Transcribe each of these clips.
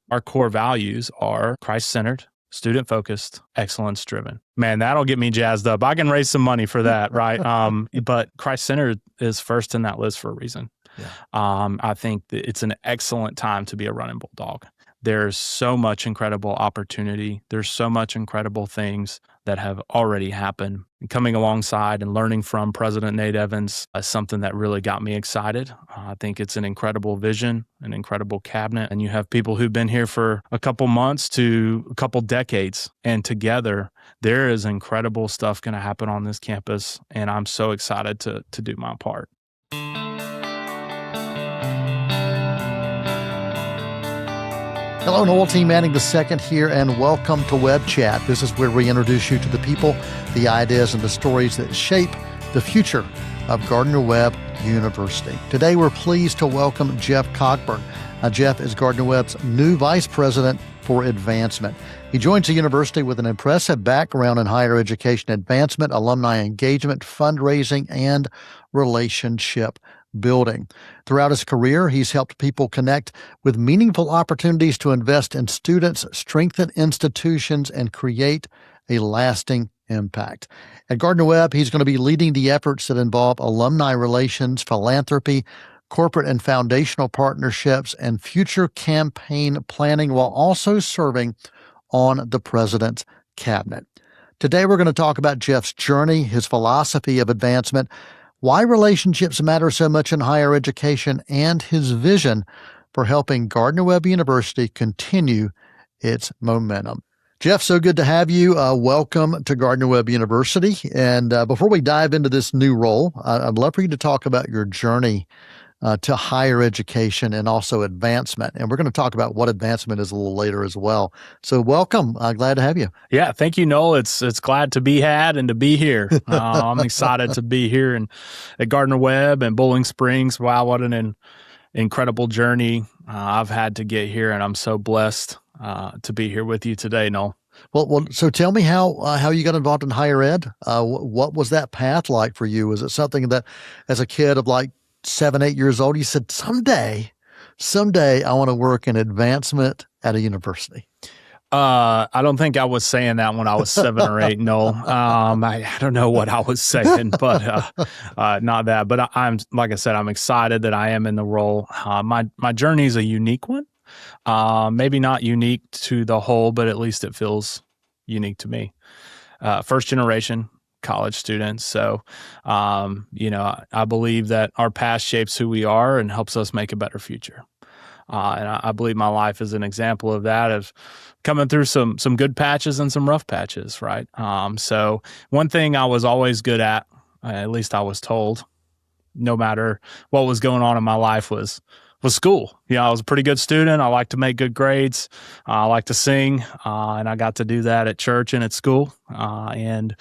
Our core values are Christ-centered, student-focused, excellence-driven. Man, that'll get me jazzed up. I can raise some money for that, right? But Christ-centered is first in that list for a reason. Yeah. I think that it's an excellent time to be a running bulldog. There's so much incredible opportunity. There's so much incredible things that have already happened. And coming alongside and learning from President Nate Evans is something that really got me excited. I think it's an incredible vision, an incredible cabinet. And you have people who've been here for a couple months to a couple decades. And together, there is incredible stuff going to happen on this campus. And I'm so excited to do my part. Hello, Noel T. Manning II here, and welcome to WebbChat. This is where we introduce you to the people, the ideas, and the stories that shape the future of Gardner-Webb University. Today, we're pleased to welcome Jeff Cogburn. Jeff is Gardner-Webb's new Vice President for Advancement. He joins the university with an impressive background in higher education advancement, alumni engagement, fundraising, and relationship building. Throughout his career, he's helped people connect with meaningful opportunities to invest in students, strengthen institutions, and create a lasting impact. At Gardner-Webb, he's going to be leading the efforts that involve alumni relations, philanthropy, corporate and foundational partnerships, and future campaign planning, while also serving on the president's cabinet. Today, we're going to talk about Jeff's journey, his philosophy of advancement, why relationships matter so much in higher education, and his vision for helping Gardner-Webb University continue its momentum. Jeff, so good to have you. Welcome to Gardner-Webb University. And before we dive into this new role, I'd love for you to talk about your journey to higher education and also advancement. And we're going to talk about what advancement is a little later as well. So welcome. Glad to have you. Yeah, thank you, Noel. It's glad to be had and to be here. I'm excited to be here and at Gardner-Webb and Bowling Springs. Wow, what an incredible journey I've had to get here, and I'm so blessed to be here with you today, Noel. Well, so tell me how you got involved in higher ed. What was that path like for you? Was it something that, as a kid of like 7, 8 years old, you said, someday I want to work in advancement at a university? I don't think I was saying that when I was 7 or 8, Noel. I don't know what I was saying, but not that. But I'm, like I said, I'm excited that I am in the role. My journey is a unique one. Maybe not unique to the whole, but at least it feels unique to me. First generation college students. So, I believe that our past shapes who we are and helps us make a better future. And I believe my life is an example of that, of coming through some good patches and some rough patches, right? So one thing I was always good at least I was told, no matter what was going on in my life, was school. I was a pretty good student. I like to make good grades. I like to sing, and I got to do that at church and at school. And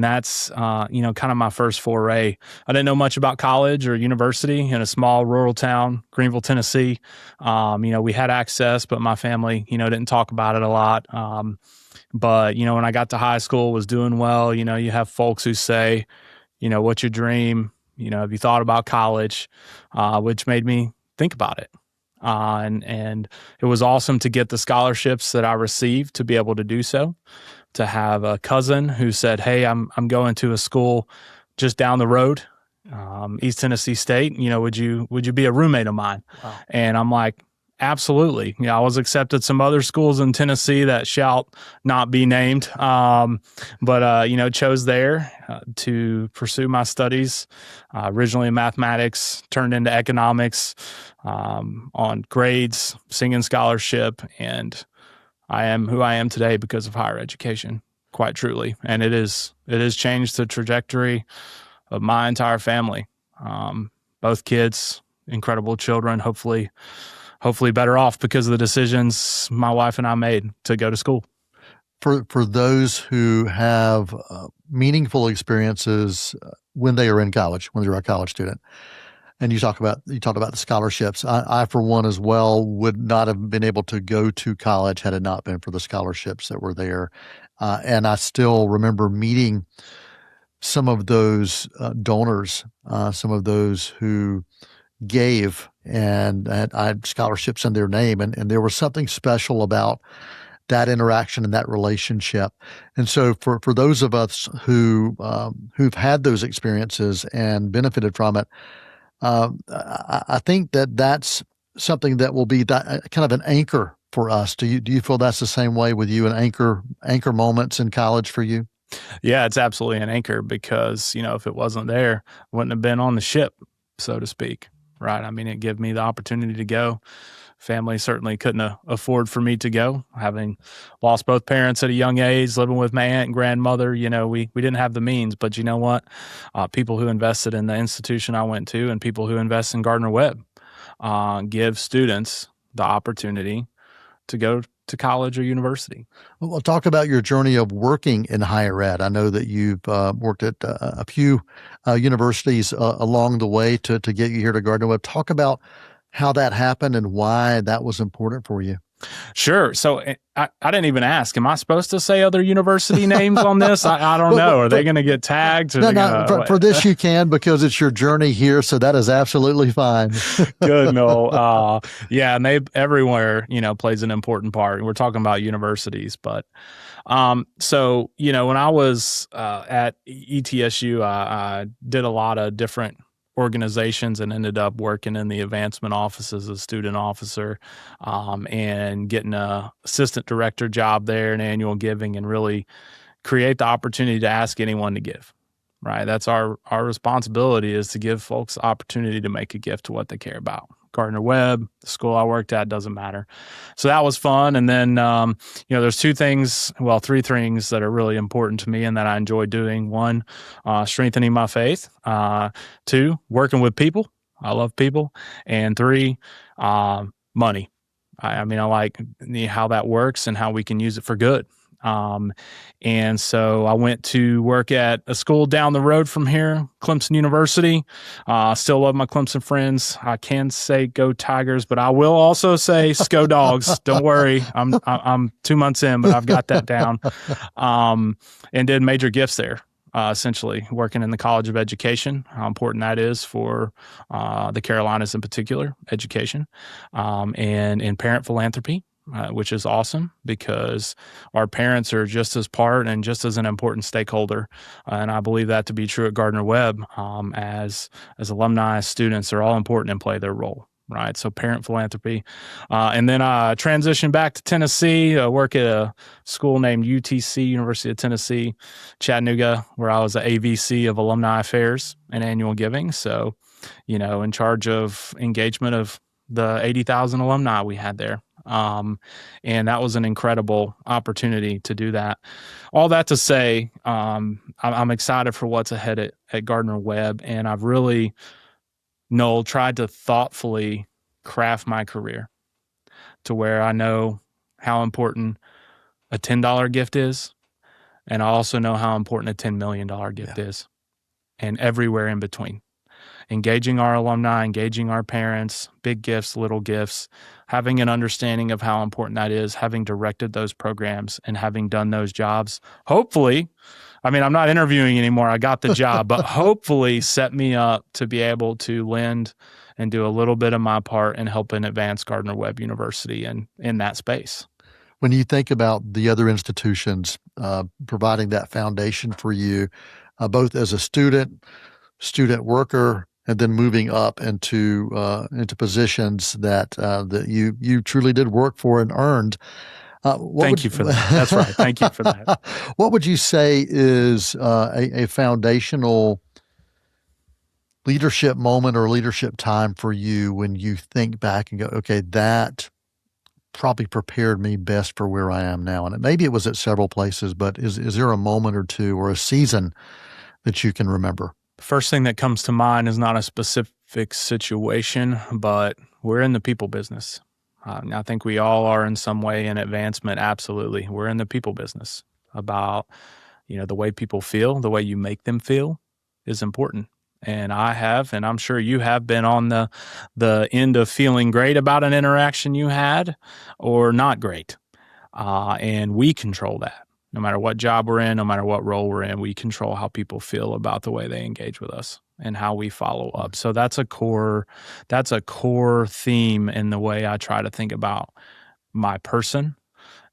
that's, kind of my first foray. I didn't know much about college or university in a small rural town, Greenville, Tennessee. We had access, but my family, didn't talk about it a lot. But when I got to high school, was doing well. You have folks who say, what's your dream? Have you thought about college? Which made me think about it. And it was awesome to get the scholarships that I received to be able to do so, to have a cousin who said, hey, I'm going to a school just down the road, East Tennessee State. Would you be a roommate of mine? Wow. And I'm like, absolutely. I was accepted some other schools in Tennessee that shall not be named, but chose there to pursue my studies, originally in mathematics, turned into economics, on grades, singing scholarship, and I am who I am today because of higher education, quite truly. And it has changed the trajectory of my entire family. Both kids, incredible children, hopefully better off because of the decisions my wife and I made to go to school. For those who have meaningful experiences when they are in college, when they're a college student, and you talked about the scholarships. I for one as well would not have been able to go to college had it not been for the scholarships that were there. And I still remember meeting some of those donors, some of those who gave and I had scholarships in their name. And there was something special about that interaction and that relationship. And so for those of us who've had those experiences and benefited from it, I think that's something that will be kind of an anchor for us. Do you feel that's the same way with you, an anchor moments in college for you? Yeah, it's absolutely an anchor because, if it wasn't there, I wouldn't have been on the ship, so to speak, right? I mean, it gave me the opportunity to go. Family certainly couldn't afford for me to go, having lost both parents at a young age, living with my aunt and grandmother. We didn't have the means, but you know what? People who invested in the institution I went to and people who invest in Gardner-Webb give students the opportunity to go to college or university. Well, talk about your journey of working in higher ed. I know that you've worked at a few universities along the way to get you here to Gardner-Webb. Talk about how that happened and why that was important for you. Sure. So I didn't even ask. Am I supposed to say other university names on this? I don't know. Are they going to get tagged? No, for this you can because it's your journey here. So that is absolutely fine. Good, Noel. Yeah, and everywhere, plays an important part. We're talking about universities, but so, when I was at ETSU, I did a lot of different organizations and ended up working in the advancement office as a student officer and getting a assistant director job there in annual giving and really create the opportunity to ask anyone to give, right? That's our responsibility is to give folks the opportunity to make a gift to what they care about. Gardner-Webb, the school I worked at, doesn't matter. So that was fun. And then, there's three things that are really important to me and that I enjoy doing. One, strengthening my faith. Two, working with people. I love people. And three, money. I like how that works and how we can use it for good. And so I went to work at a school down the road from here, Clemson University. Still love my Clemson friends. I can say go Tigers, but I will also say go Dogs. Don't worry. I'm 2 months in, but I've got that down. And did major gifts there. Essentially working in the College of Education, how important that is for the Carolinas in particular, education, and in parent philanthropy, which is awesome because our parents are just as part and just as an important stakeholder. And I believe that to be true at Gardner-Webb. As alumni, students, they're all important and play their role. Right. So parent philanthropy. And then I transitioned back to Tennessee. I work at a school named UTC, University of Tennessee, Chattanooga, where I was the AVC of Alumni Affairs and Annual Giving. So, in charge of engagement of the 80,000 alumni we had there. And that was an incredible opportunity to do that. All that to say, I'm excited for what's ahead at Gardner-Webb. And I've really, Noel, tried to thoughtfully craft my career to where I know how important a $10 gift is, and I also know how important a $10 million gift is, and everywhere in between. Engaging our alumni, engaging our parents, big gifts, little gifts, having an understanding of how important that is, having directed those programs and having done those jobs, hopefully, I'm not interviewing anymore. I got the job, but hopefully set me up to be able to lend and do a little bit of my part in helping advance Gardner-Webb University in that space. When you think about the other institutions providing that foundation for you, both as a student worker, and then moving up into positions that you truly did work for and earned. Thank you for that. That's right. Thank you for that. What would you say is a foundational leadership moment or leadership time for you when you think back and go, okay, that probably prepared me best for where I am now? And maybe it was at several places, but is there a moment or two or a season that you can remember? The first thing that comes to mind is not a specific situation, but we're in the people business. I think we all are in some way in advancement. Absolutely. We're in the people business. About, the way people feel, the way you make them feel is important. And I have, and I'm sure you have been on the end of feeling great about an interaction you had or not great. And we control that. No matter what job we're in, no matter what role we're in, we control how people feel about the way they engage with us. and how we follow up. So that's a core theme in the way I try to think about my person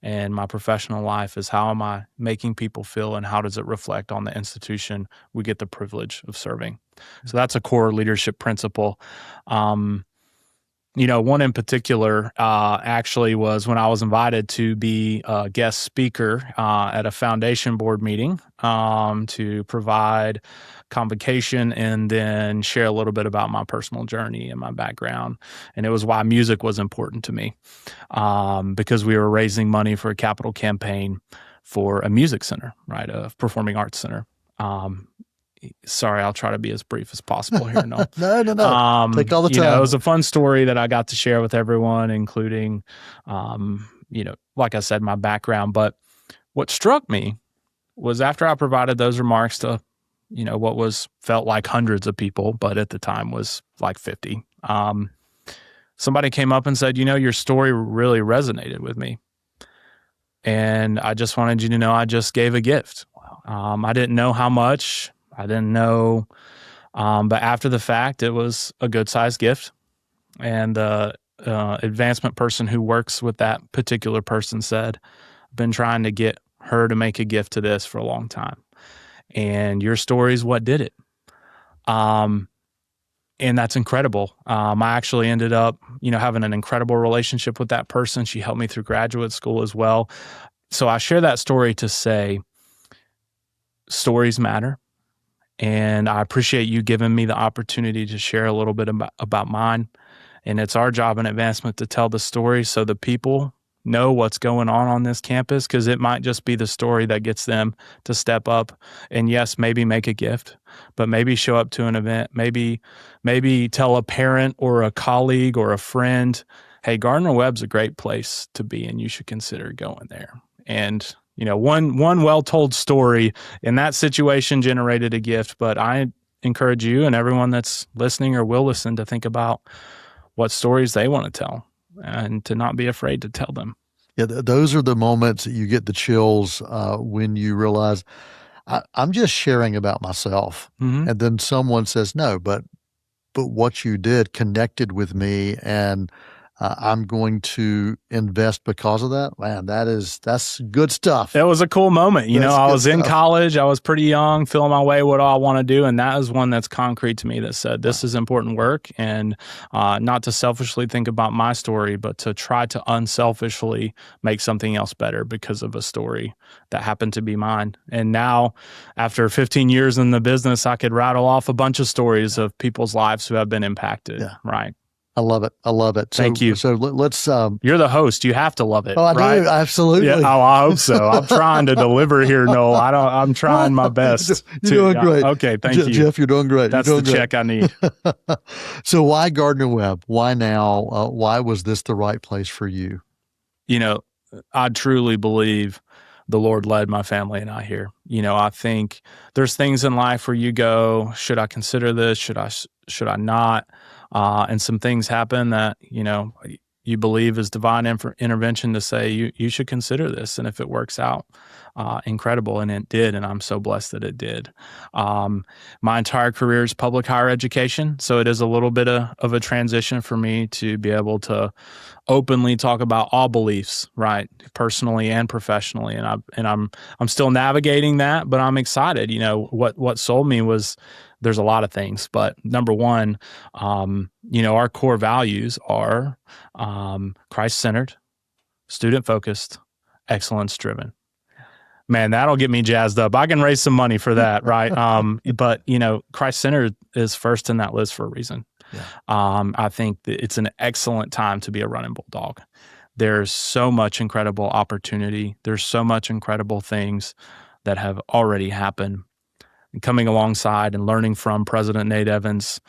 and my professional life is how am I making people feel and how does it reflect on the institution we get the privilege of serving. So that's a core leadership principle. One in particular actually was when I was invited to be a guest speaker at a foundation board meeting to provide convocation and then share a little bit about my personal journey and my background. And it was why music was important to me because we were raising money for a capital campaign for a music center, right, a performing arts center. Sorry, I'll try to be as brief as possible here. No. No. Take all the time. It was a fun story that I got to share with everyone, including, like I said, my background. But what struck me was after I provided those remarks to, what felt like hundreds of people, but at the time was like 50. Somebody came up and said, your story really resonated with me. And I just wanted you to know I just gave a gift. I didn't know how much. I didn't know, but after the fact, it was a good-sized gift. And the advancement person who works with that particular person said, I've been trying to get her to make a gift to this for a long time. And your story is what did it. And that's incredible. I actually ended up, having an incredible relationship with that person. She helped me through graduate school as well. So I share that story to say stories matter. And I appreciate you giving me the opportunity to share a little bit about mine. And it's our job in advancement to tell the story so the people know what's going on this campus, because it might just be the story that gets them to step up and, yes, maybe make a gift, but maybe show up to an event, maybe tell a parent or a colleague or a friend, hey, Gardner-Webb's a great place to be and you should consider going there. And one well-told story in that situation generated a gift, but I encourage you and everyone that's listening or will listen to think about what stories they want to tell and to not be afraid to tell them. Yeah, those are the moments that you get the chills when you realize I'm just sharing about myself. Mm-hmm. And then someone says, no, but what you did connected with me and I'm going to invest because of that. Man, that's good stuff. That was a cool moment. I was in college. I was pretty young, feeling my way. What do I want to do? And that is one that's concrete to me that said, this is important work. And not to selfishly think about my story, but to try to unselfishly make something else better because of a story that happened to be mine. And now, after 15 years in the business, I could rattle off a bunch of stories of people's lives who have been impacted. Yeah. Right. I love it. Thank you. So let's. You're the host. You have to love it. Oh, I right? do. Absolutely. Yeah. Oh, I hope so. I'm trying to deliver here, Noel. I'm trying my best. You're doing great. Okay. Thank you. Jeff, you're doing great. That's the check I need. So why Gardner-Webb? Why now? Why was this the right place for you? I truly believe the Lord led my family and I here. I think there's things in life where you go, should I consider this? Should I not? And some things happen that, you believe is divine intervention to say you should consider this. And if it works out, incredible. And it did. And I'm so blessed that it did. My entire career is public higher education. So it is a little bit of a transition for me to be able to openly talk about all beliefs, right? Personally and professionally. And I'm still navigating that, but I'm excited. What sold me was, there's a lot of things, but number one, our core values are Christ-centered, student-focused, excellence-driven. Man, that'll get me jazzed up. I can raise some money for that, right? But Christ-centered is first in that list for a reason. Yeah. I think that it's an excellent time to be a running bulldog. There's so much incredible opportunity. There's so much incredible things that have already happened. And coming alongside and learning from President Nate Evans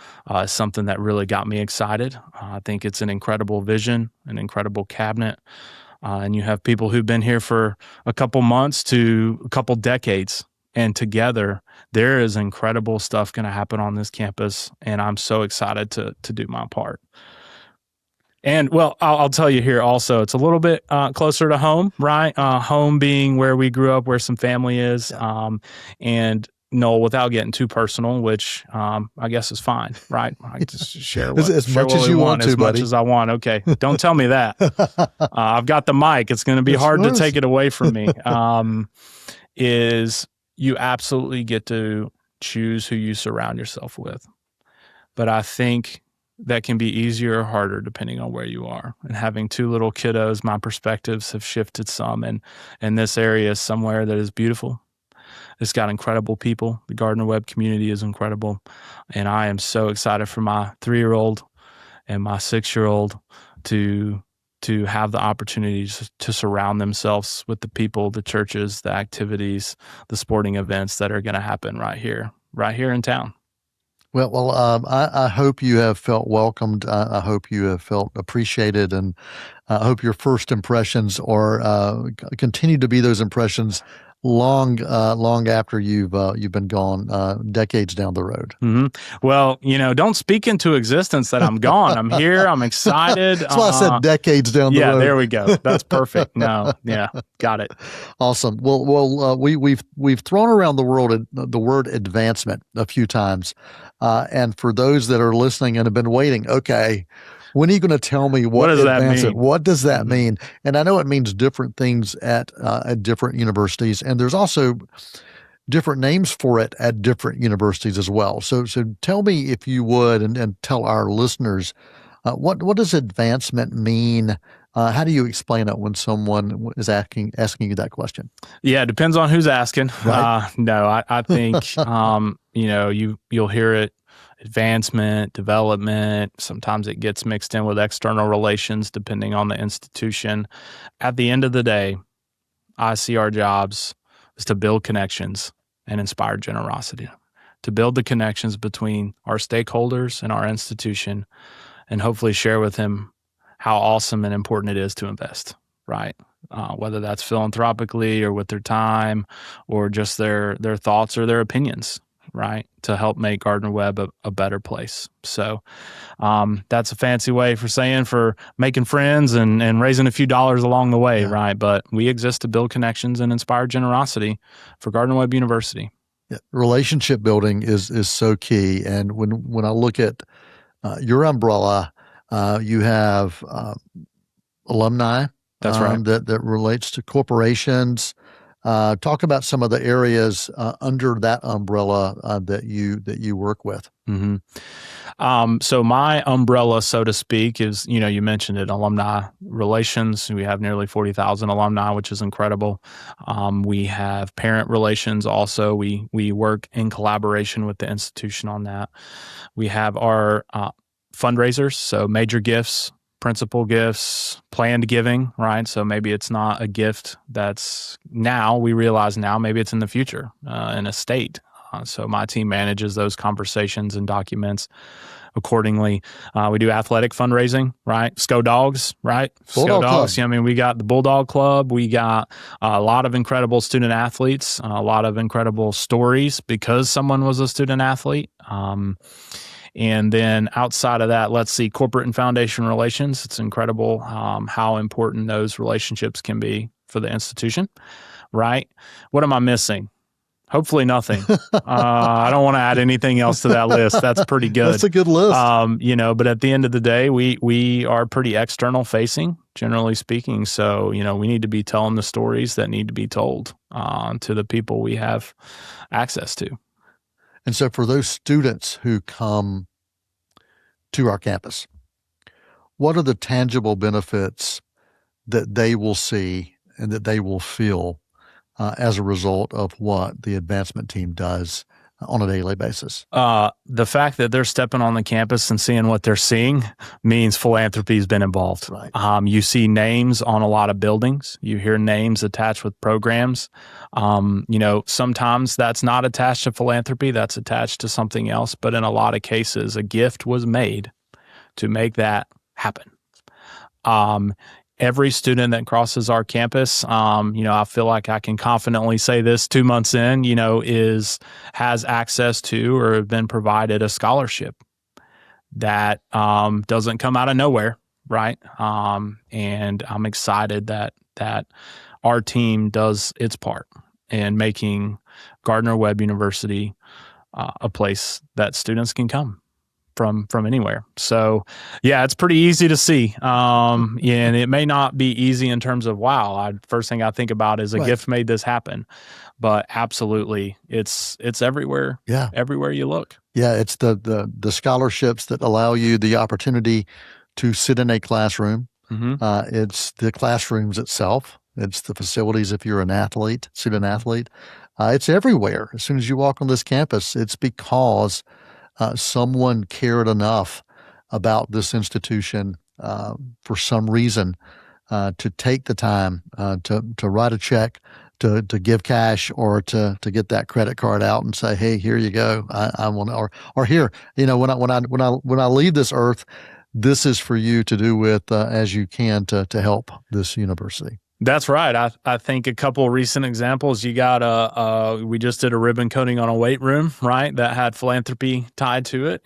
is something that really got me excited. I think it's an incredible vision, an incredible cabinet. And you have people who've been here for a couple months to a couple decades. And together, there is incredible stuff going to happen on this campus. And I'm so excited to do my part. And, well, I'll tell you here also, it's a little bit closer to home, right? Home being where we grew up, where some family is. And Noel, without getting too personal, which I guess is fine, right? I just share as much what as we you want to, as buddy. much as I want. Okay, don't tell me that. I've got the mic. It's going to be hard to take it away from me. Is you absolutely get to choose who you surround yourself with, but I think that can be easier or harder depending on where you are. And having two little kiddos, my perspectives have shifted some, and this area is somewhere that is beautiful. It's got incredible people. The Gardner-Webb community is incredible. And I am so excited for my 3-year-old and my 6-year-old to have the opportunities to surround themselves with the people, the churches, the activities, the sporting events that are going to happen right here in town. Well, I hope you have felt welcomed. I hope you have felt appreciated, and I hope your first impressions are continue to be those impressions long after you've been gone, decades down the road. Mm-hmm. Well, don't speak into existence that I'm gone. I'm here. I'm excited. That's why I said decades down the road. Yeah, there we go. That's perfect. No, yeah, got it. Awesome. Well, we've thrown around the word advancement a few times, and for those that are listening and have been waiting, okay, when are you going to tell me what does that mean? What does that mean? And I know it means different things at different universities, and there's also different names for it at different universities as well. So tell me, if you would, and tell our listeners, what does advancement mean? How do you explain it when someone is asking you that question? Yeah, it depends on who's asking. Right? No, I think you'll hear it. Advancement, development, sometimes it gets mixed in with external relations depending on the institution. At the end of the day, I see our jobs is to build connections and inspire generosity, to build the connections between our stakeholders and our institution, and hopefully share with them how awesome and important it is to invest, right? Whether that's philanthropically or with their time or just their thoughts or their opinions, right, to help make Gardner-Webb a better place. So that's a fancy way for making friends and raising a few dollars along the way, right? But we exist to build connections and inspire generosity for Gardner-Webb University. Yeah. Relationship building is so key. And when I look at your umbrella, you have alumni. That's right. That relates to corporations. Talk about some of the areas under that umbrella that you work with. Mm-hmm. So my umbrella, so to speak, is, you mentioned it, alumni relations. We have nearly 40,000 alumni, which is incredible. We have parent relations also. We work in collaboration with the institution on that. We have our fundraisers, so major gifts, principal gifts, planned giving, right? So maybe it's not a gift that's now, we realize now, maybe it's in the future, in a state. So my team manages those conversations and documents accordingly. We do athletic fundraising, right? SCO Dogs, right? Bulldog SCO Dogs. Club. I mean, we got the Bulldog Club. We got a lot of incredible student athletes, a lot of incredible stories because someone was a student athlete. And then outside of that, let's see, corporate and foundation relations. It's incredible how important those relationships can be for the institution, right? What am I missing? Hopefully nothing. I don't want to add anything else to that list. That's pretty good. That's a good list. But at the end of the day, we are pretty external facing, generally speaking. So, we need to be telling the stories that need to be told to the people we have access to. And so for those students who come to our campus, what are the tangible benefits that they will see and that they will feel as a result of what the advancement team does on a daily basis? The fact that they're stepping on the campus and seeing what they're seeing means philanthropy has been involved. Right. You see names on a lot of buildings. You hear names attached with programs. Sometimes that's not attached to philanthropy. That's attached to something else. But in a lot of cases, a gift was made to make that happen. Every student that crosses our campus, I feel like I can confidently say this 2 months in, has access to or have been provided a scholarship that doesn't come out of nowhere, right? And I'm excited that our team does its part in making Gardner-Webb University a place that students can come from anywhere. So yeah, it's pretty easy to see. And it may not be easy in terms of, wow, first thing I think about is a gift made this happen, but absolutely it's everywhere. Yeah. Everywhere you look. Yeah. It's the scholarships that allow you the opportunity to sit in a classroom. It's the classrooms itself. It's the facilities. If you're an athlete, student athlete, it's everywhere. As soon as you walk on this campus, it's because someone cared enough about this institution for some reason to take the time to write a check, to give cash, or to get that credit card out and say, "Hey, here you go. I want," or here, when I leave this earth, this is for you to do with as you can to help this university. That's right. I think a couple of recent examples. You got we just did a ribbon cutting on a weight room, right? That had philanthropy tied to it.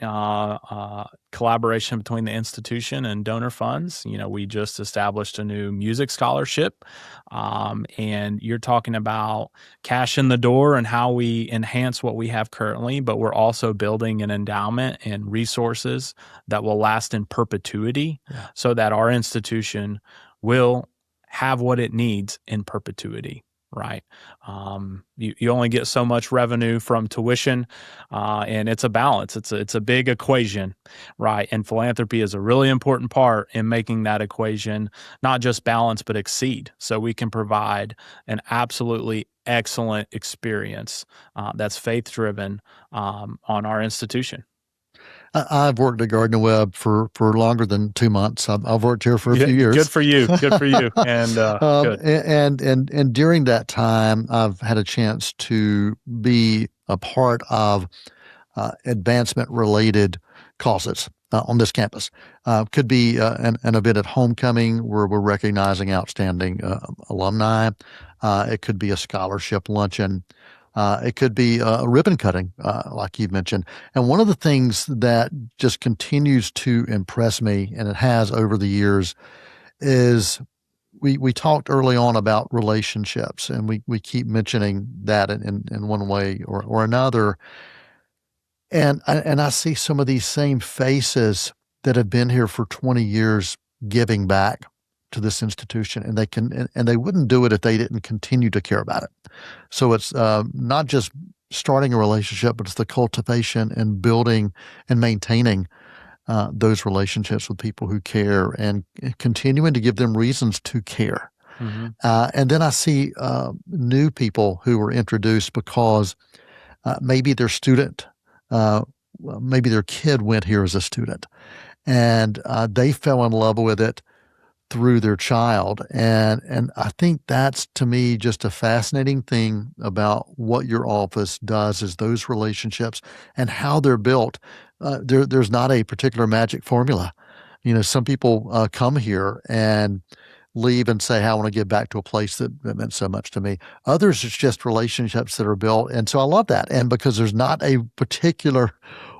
Collaboration between the institution and donor funds. We just established a new music scholarship, and you're talking about cash in the door and how we enhance what we have currently, but we're also building an endowment and resources that will last in perpetuity, so that our institution will have what it needs in perpetuity, right? You only get so much revenue from tuition, and it's a balance. It's a big equation, right? And philanthropy is a really important part in making that equation not just balance, but exceed, so we can provide an absolutely excellent experience that's faith-driven on our institution. I've worked at Gardner-Webb for longer than 2 months. I've worked here for a few years. Good for you. Good for you. And good. And during that time, I've had a chance to be a part of advancement-related causes on this campus. Could be an event at homecoming where we're recognizing outstanding alumni. It could be a scholarship luncheon. It could be a ribbon cutting, like you've mentioned. And one of the things that just continues to impress me, and it has over the years, is we talked early on about relationships, and we keep mentioning that in one way or another. And I see some of these same faces that have been here for 20 years giving back to this institution, and they wouldn't do it if they didn't continue to care about it. So it's not just starting a relationship, but it's the cultivation and building and maintaining those relationships with people who care and continuing to give them reasons to care. And then I see new people who were introduced because maybe their student, maybe their kid went here as a student, and they fell in love with it through their child. And I think that's, to me, just a fascinating thing about what your office does, is those relationships and how they're built. There's not a particular magic formula. Some people come here and leave and say, "Hey, I want to give back to a place that meant so much to me." Others, it's just relationships that are built. And so I love that. And because there's not a particular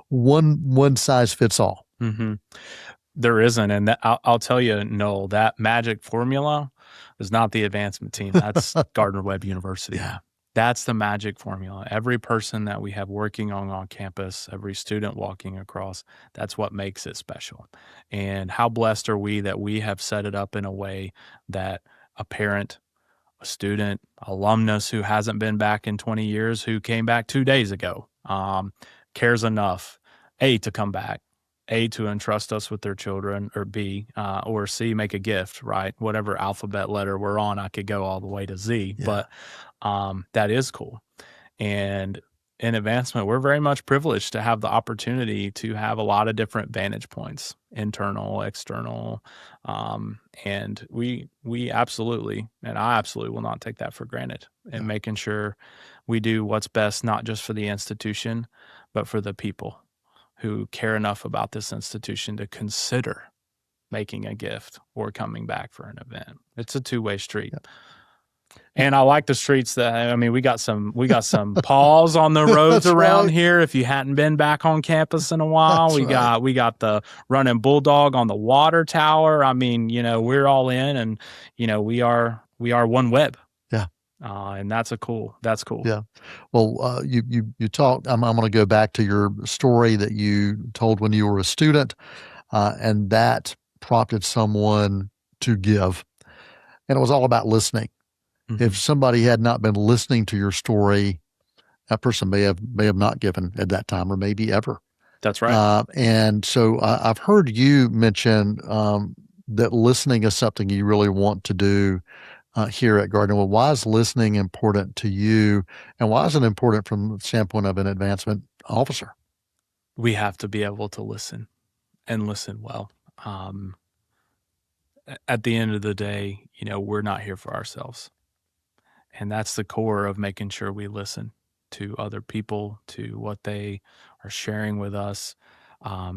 one size fits all. There isn't. And I'll tell you, Noel, that magic formula is not the advancement team. That's Gardner-Webb University. Yeah. That's the magic formula. Every person that we have working on campus, every student walking across, that's what makes it special. And how blessed are we that we have set it up in a way that a parent, a student, alumnus who hasn't been back in 20 years, who came back 2 days ago, cares enough, A, to come back, A, to entrust us with their children, or B, or C, make a gift, right? Whatever alphabet letter we're on, I could go all the way to Z, but that is cool. And in advancement, we're very much privileged to have the opportunity to have a lot of different vantage points, internal, external, and we absolutely, and I absolutely will not take that for granted, and making sure we do what's best, not just for the institution, but for the people who care enough about this institution to consider making a gift or coming back for an event. It's a two-way street. And I like the streets we got some paws on the roads around here. If you hadn't been back on campus in a while, we got the running bulldog on the water tower. We're all in, and we are one Webb. Yeah. And that's cool. Yeah. Well, you talked. I'm going to go back to your story that you told when you were a student, and that prompted someone to give, and it was all about listening. If Mhm. somebody had not been listening to your story, that person may have not given at that time, or maybe ever. That's right. And so I've heard you mention that listening is something you really want to do here at Gardner. Well, why is listening important to you, and why is it important from the standpoint of an advancement officer? We have to be able to listen and listen well. Um, at the end of the day, we're not here for ourselves. And that's the core of making sure we listen to other people, to what they are sharing with us.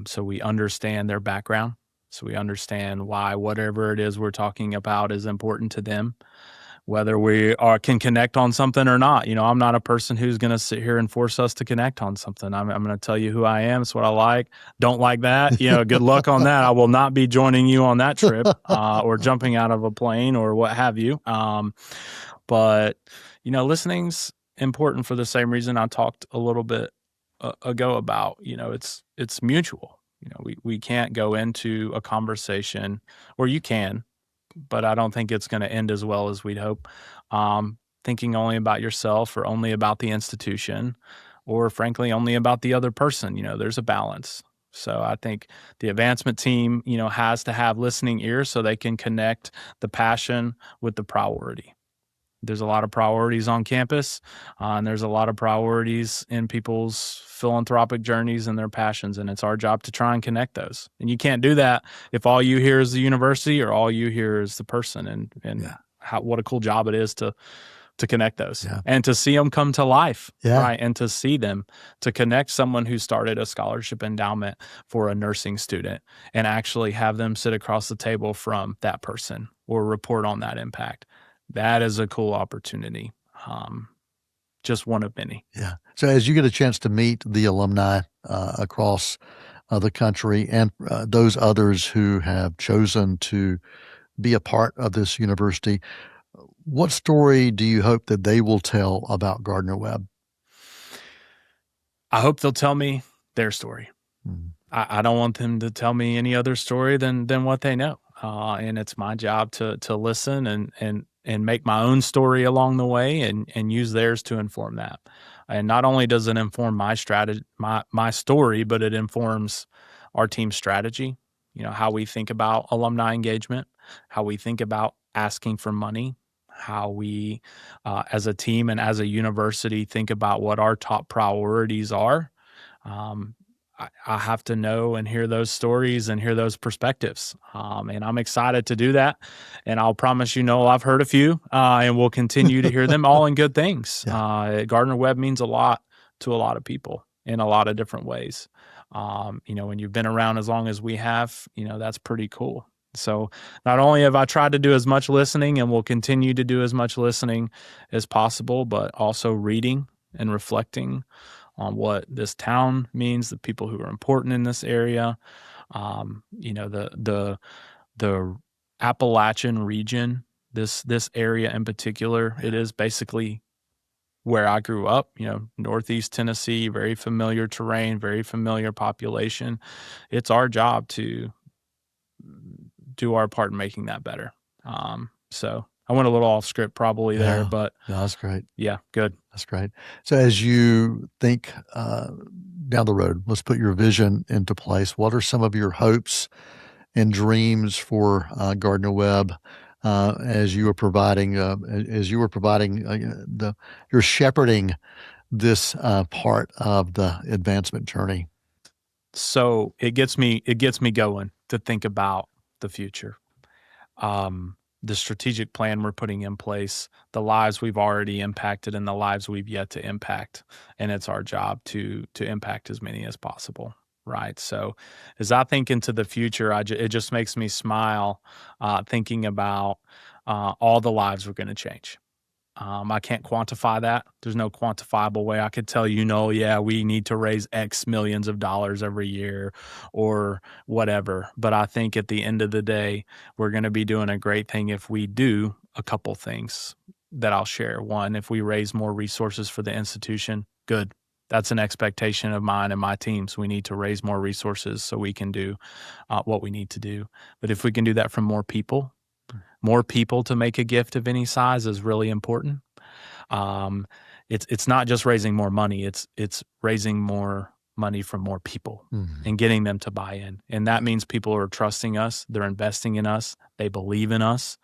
So we understand their background. So we understand why whatever it is we're talking about is important to them, whether can connect on something or not. I'm not a person who's going to sit here and force us to connect on something. I'm going to tell you who I am. It's what I like. Don't like that. Good luck on that. I will not be joining you on that trip or jumping out of a plane or what have you. But listening's important for the same reason I talked a little bit ago about. It's mutual. We can't go into a conversation, or you can, but I don't think it's going to end as well as we'd hope. Thinking only about yourself, or only about the institution, or frankly only about the other person. There's a balance. So I think the advancement team, has to have listening ears so they can connect the passion with the priority. There's a lot of priorities on campus, and there's a lot of priorities in people's philanthropic journeys and their passions, and it's our job to try and connect those. And you can't do that if all you hear is the university, or all you hear is the person. And what a cool job it is to connect those and to see them come to life, right? And to see them, to connect someone who started a scholarship endowment for a nursing student and actually have them sit across the table from that person or report on that impact. That is a cool opportunity. Just one of many. Yeah. So as you get a chance to meet the alumni across the country, and those others who have chosen to be a part of this university, what story do you hope that they will tell about Gardner-Webb? I hope they'll tell me their story. Mm-hmm. I don't want them to tell me any other story than what they know. And it's my job to listen and make my own story along the way, and use theirs to inform that. And not only does it inform my strategy, my story, but it informs our team's strategy. How we think about alumni engagement, how we think about asking for money, how we, as a team and as a university, think about what our top priorities are. I have to know and hear those stories and hear those perspectives. And I'm excited to do that. And I'll promise I've heard a few, and we'll continue to hear them all in good things. Gardner-Webb means a lot to a lot of people in a lot of different ways. When you've been around as long as we have, that's pretty cool. So not only have I tried to do as much listening, and will continue to do as much listening as possible, but also reading and reflecting on what this town means, the people who are important in this area. The Appalachian region, this area in particular, it is basically where I grew up, Northeast Tennessee, very familiar terrain, very familiar population. It's our job to do our part in making that better. So I went a little off script probably there, but no, that's great. Yeah, good. That's great. So as you think down the road, let's put your vision into place. What are some of your hopes and dreams for Gardner-Webb as you are providing you're shepherding this part of the advancement journey? So it gets me going to think about the future. The strategic plan we're putting in place, the lives we've already impacted and the lives we've yet to impact. And it's our job to impact as many as possible, right? So as I think into the future, it just makes me smile thinking about all the lives we're going to change. I can't quantify that. There's no quantifiable way I could tell we need to raise X millions of dollars every year or whatever. But I think at the end of the day, we're going to be doing a great thing if we do a couple things. that I'll share. One, if we raise more resources for the institution, good. That's an expectation of mine and my teams. We need to raise more resources so we can do what we need to do. But if we can do that from more people to make a gift of any size is really important. It's not just raising more money. It's raising more money from more people and getting them to buy in. And that means people are trusting us. They're investing in us. They believe in us,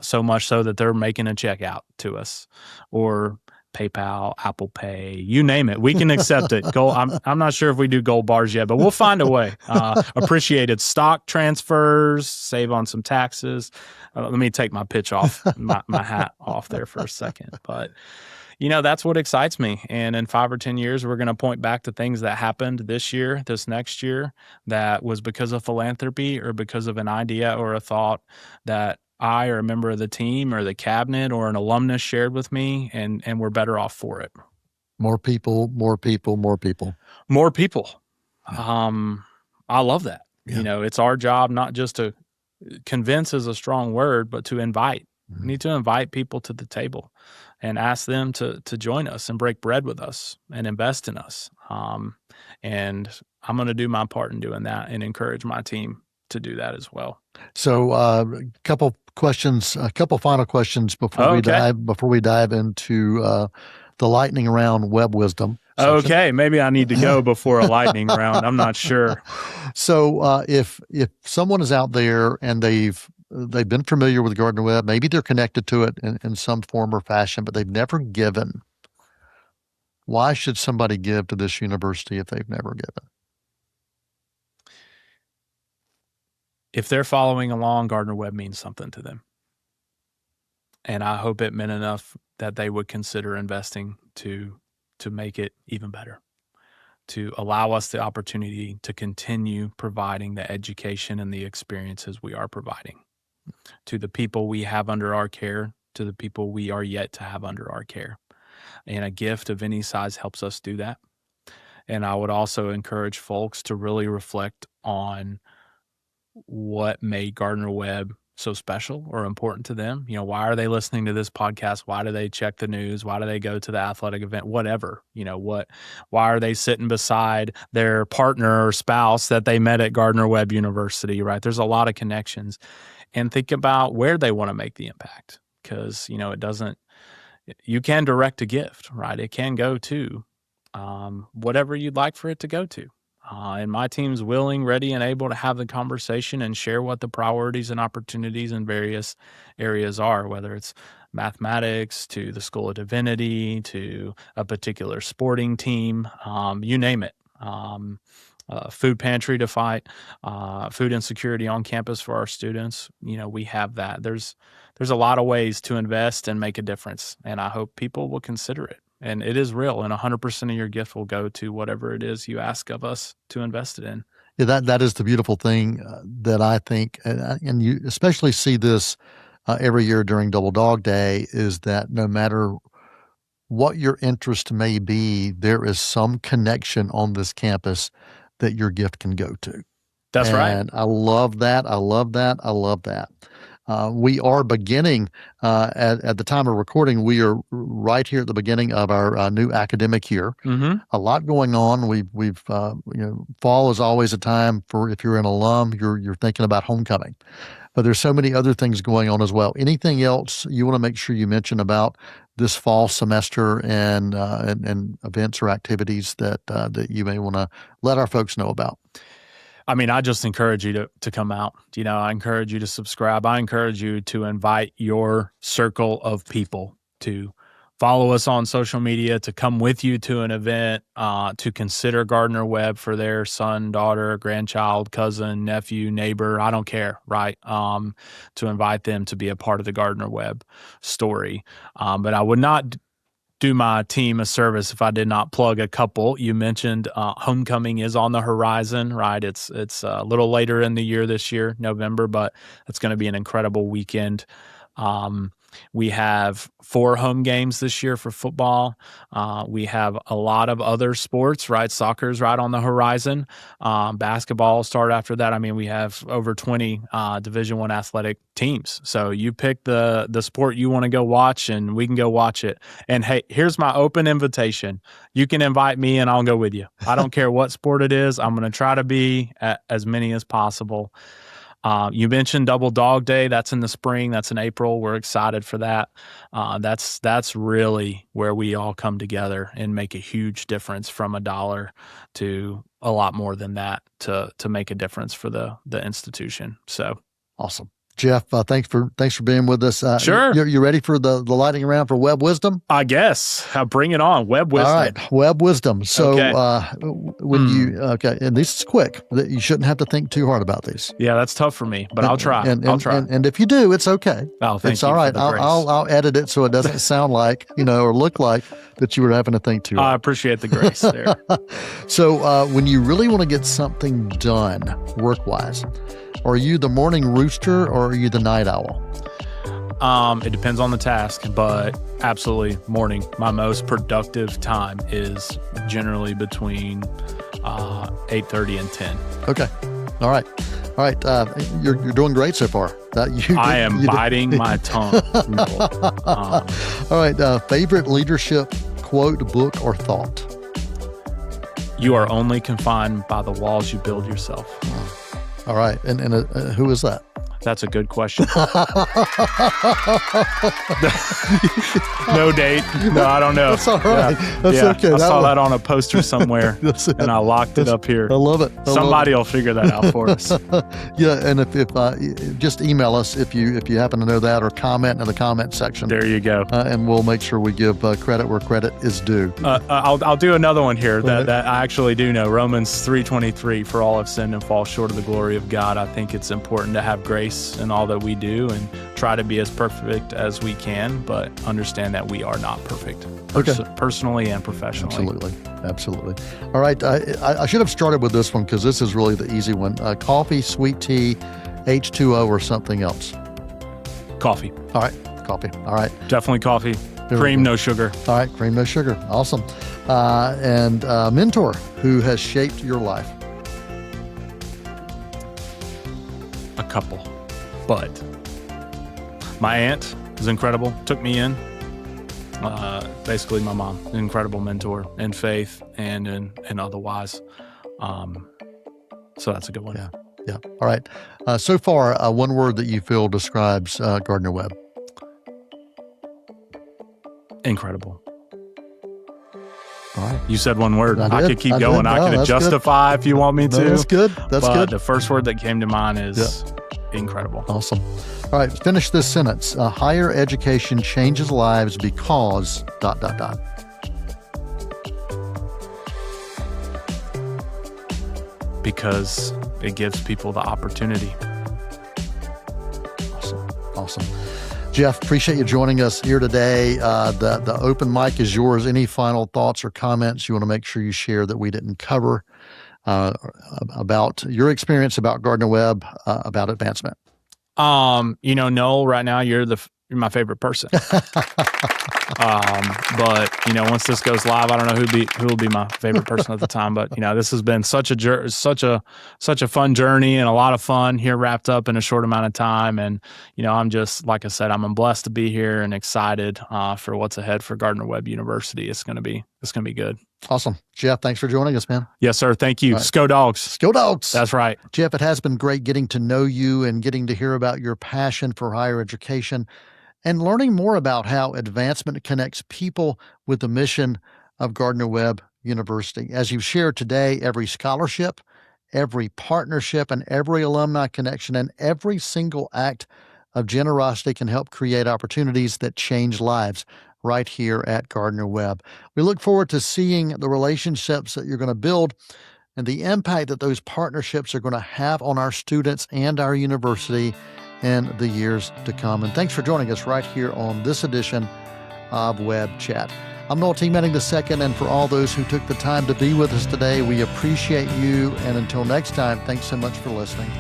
so much so that they're making a check out to us, or PayPal, Apple Pay, you name it. We can accept it. I'm not sure if we do gold bars yet, but we'll find a way. Appreciated stock transfers, save on some taxes. Let me take my pitch off, my hat off there for a second. But, that's what excites me. And in 5 or 10 years, we're going to point back to things that happened this next year, that was because of philanthropy or because of an idea or a thought that I or a member of the team or the cabinet or an alumnus shared with me, and we're better off for it. More people, more people, more people. More people. I love that. Yeah. It's our job not just to convince is a strong word, but to invite. We need to invite people to the table and ask them to join us and break bread with us and invest in us. And I'm going to do my part in doing that and encourage my team to do that as well. So a couple final questions before we dive into the lightning round Webb wisdom section. Okay, maybe I need to go before a lightning round. I'm not sure. So if someone is out there and they've been familiar with Gardner-Webb, maybe they're connected to it in some form or fashion, but they've never given, why should somebody give to this university if they've never given? If they're following along, Gardner-Webb means something to them. And I hope it meant enough that they would consider investing to make it even better, to allow us the opportunity to continue providing the education and the experiences we are providing to the people we have under our care, to the people we are yet to have under our care. And a gift of any size helps us do that. And I would also encourage folks to really reflect on what made Gardner-Webb so special or important to them. Why are they listening to this podcast? Why do they check the news? Why do they go to the athletic event? Whatever, why are they sitting beside their partner or spouse that they met at Gardner-Webb University, right? There's a lot of connections. And think about where they want to make the impact, because, you can direct a gift, right? It can go to whatever you'd like for it to go to. And my team's willing, ready, and able to have the conversation and share what the priorities and opportunities in various areas are, whether it's mathematics to the School of Divinity to a particular sporting team, you name it. Food pantry to fight food insecurity on campus for our students. We have that. There's a lot of ways to invest and make a difference, and I hope people will consider it. And it is real, and 100% of your gift will go to whatever it is you ask of us to invest it in. Yeah, that is the beautiful thing that I think, and you especially see this every year during Double Dog Day, is that no matter what your interest may be, there is some connection on this campus that your gift can go to. That's right. And I love that. I love that. I love that. We are beginning, at the time of recording, we are right here at the beginning of our new academic year. Mm-hmm. A lot going on. We've fall is always a time for, if you're an alum, you're thinking about homecoming. But there's so many other things going on as well. Anything else you want to make sure you mention about this fall semester and events or activities that you may want to let our folks know about? I mean, I just encourage you to come out. I encourage you to subscribe. I encourage you to invite your circle of people to follow us on social media, to come with you to an event, to consider Gardner-Webb for their son, daughter, grandchild, cousin, nephew, neighbor. I don't care, right? To invite them to be a part of the Gardner-Webb story. But I would not do my team a service if I did not plug a couple. You mentioned homecoming is on the horizon, right? It's a little later in the year this year, November, but it's going to be an incredible weekend. We have 4 home games this year for football. We have a lot of other sports, right? Soccer's right on the horizon. Basketball will start after that. I mean, we have over 20 Division I athletic teams. So you pick the sport you want to go watch, and we can go watch it. And hey, here's my open invitation. You can invite me, and I'll go with you. I don't care what sport it is. I'm going to try to be at as many as possible. You mentioned Double Dog Day. That's in the spring. That's in April. We're excited for that. That's really where we all come together and make a huge difference, from $1 to a lot more than that, to make a difference for the institution. So awesome. Jeff, thanks for being with us. Sure. You ready for the lightning round for Webb Wisdom? I guess. Bring it on. Webb Wisdom. All right. Webb Wisdom. So okay. And this is quick. You shouldn't have to think too hard about these. Yeah, that's tough for me, but I'll try. I'll try. And if you do, it's okay. Oh, thank it's you. all right. For the grace. I'll edit it so it doesn't sound like, or look like that you were having to think too hard. I appreciate the grace there. So when you really want to get something done work-wise, are you the morning rooster or are you the night owl? It depends on the task, but absolutely morning. My most productive time is generally between 8:30 and 10. Okay. All right. You're doing great so far. I am biting my tongue. All right. Favorite leadership quote, book, or thought? You are only confined by the walls you build yourself. All right. And who is that? That's a good question. No date. No, I don't know. That's all right. Yeah. That's okay. I saw that on a poster somewhere, and I locked it up here. I love it. Somebody will figure that out for us. Yeah, and if just email us if you happen to know that, or comment in the comment section. There you go. And we'll make sure we give credit where credit is due. I'll do another one here that I actually do know. Romans 3:23, for all have sinned and fall short of the glory of God. I think it's important to have grace in all that we do and try to be as perfect as we can, but understand that we are not perfect, personally and professionally. Absolutely. All right. I should have started with this one because this is really the easy one. Coffee, sweet tea, H2O, or something else? Coffee. All right. Coffee. All right. Definitely coffee. Cream, no sugar. All right. Cream, no sugar. Awesome. And mentor who has shaped your life? A couple. But my aunt is incredible. Took me in. Basically, my mom, an incredible mentor in faith and in otherwise. So that's a good one. Yeah. All right. So far, one word that you feel describes Gardner-Webb. Incredible. All right. You said one word. I could keep going. I could justify if you want me to. That's good. That's good. The first word that came to mind is incredible. Awesome. All right. Finish this sentence. Higher education changes lives because ... Because it gives people the opportunity. Awesome. Jeff, appreciate you joining us here today. The open mic is yours. Any final thoughts or comments you want to make sure you share that we didn't cover about your experience about Gardner-Webb, about advancement? Noel, right now you're my favorite person. But once this goes live, I don't know who will be my favorite person at the time. But this has been such a fun journey and a lot of fun here wrapped up in a short amount of time. And I'm just, like I said, I'm blessed to be here and excited for what's ahead for Gardner-Webb University. It's gonna be good. Awesome. Jeff, thanks for joining us, man. Yes, sir. Thank you. Right. Sco Dogs. Go Dogs. That's right. Jeff, it has been great getting to know you and getting to hear about your passion for higher education and learning more about how advancement connects people with the mission of Gardner-Webb University. As you've shared today, every scholarship, every partnership, and every alumni connection, and every single act of generosity can help create opportunities that change lives right here at Gardner-Webb. We look forward to seeing the relationships that you're going to build and the impact that those partnerships are going to have on our students and our university in the years to come. And thanks for joining us right here on this edition of WebbChat. I'm Noel T. Manning II, and for all those who took the time to be with us today, we appreciate you. And until next time, thanks so much for listening.